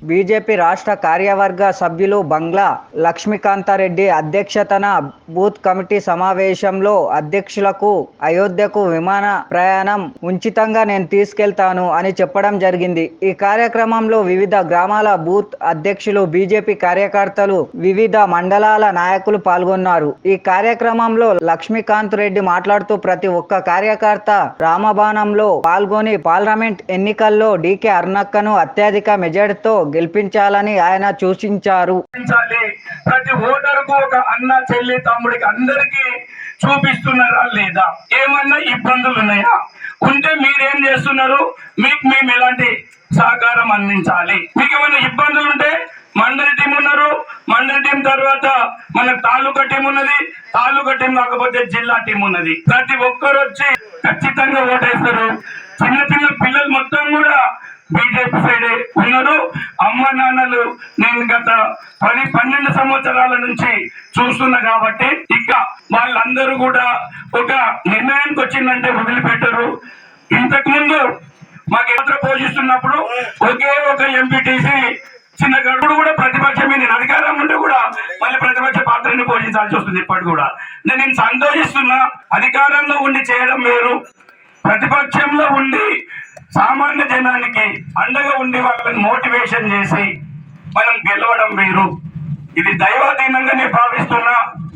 BJP రాష్ట్ర కార్యవర్గ సభ్యులు బంగ్లా లక్ష్మీకాంతారెడ్డి అధ్యక్షతన బూత్ కమిటీ సమావేశంలో అధ్యక్షులకు అయోధ్యకు విమాన ప్రయాణం ఉచితంగా నేను తీసుకెళ్తాను అని చెప్పడం జరిగింది. ఈ కార్యక్రమంలో వివిధ గ్రామాల బూత్ అధ్యక్షులు, బీజేపీ కార్యకర్తలు, వివిధ మండలాల నాయకులు పాల్గొన్నారు. ఈ కార్యక్రమంలో లక్ష్మీకాంత్ రెడ్డి మాట్లాడుతూ ప్రతి ఒక్క కార్యకర్త రామబాణంలో పాల్గొని పార్లమెంట్ ఎన్నికల్లో డీకే అరుణక్కను అత్యధిక మెజార్టీతో గెలిపించాలని ఆయన సూచించారు. ప్రతి ఓటరుకు ఒక అన్న, చెల్లి, తమ్ముడికి అందరికీ చూపిస్తున్నారా లేదా? ఏమన్నా ఇబ్బందులు ఉన్నాయా? ఉంటే మీరేం చేస్తున్నారు? మీకు మేము ఎలాంటి సహకారం అందించాలి? మీకు ఏమైనా ఇబ్బందులు ఉంటే మండలి టీం ఉన్నారు, మండలి టీం తర్వాత మన తాలూకా టీం ఉన్నది, తాలూకా టీం కాకపోతే జిల్లా టీం ఉన్నది. ప్రతి ఒక్కరు వచ్చి ఖచ్చితంగా ఓటేస్తారు. చిన్న చిన్న పిల్లలు మొత్తం కూడా బీజేపీ సైడ్ ఉన్నారు. అమ్మ నాన్నలు నేను గత 12 సంవత్సరాల నుంచి చూస్తున్నా కాబట్టి ఇక వాళ్ళందరూ కూడా ఒక నిర్ణయానికి వచ్చిందంటే వదిలిపెట్టరు. ఇంతకు ముందు మాకు పాత్ర పోషిస్తున్నప్పుడు ఒకే ఒక ఎంపీటీసీ చిన్న గడువుడు కూడా ప్రతిపక్షం మీద అధికారం ఉంటే కూడా మళ్ళీ ప్రతిపక్ష పాత్రని పోషించాల్సి వస్తుంది. ఇప్పటి కూడా నేను సంతోషిస్తున్నా. అధికారంలో ఉండి చేయడం వేరు, ప్రతిపక్షంలో ఉండి సామాన్య జనానికి అండగా ఉండి వాళ్ళని మోటివేషన్ చేసి మనం గెలవడం వేరు. ఇది దైవాధీనంగానే భావిస్తున్నా.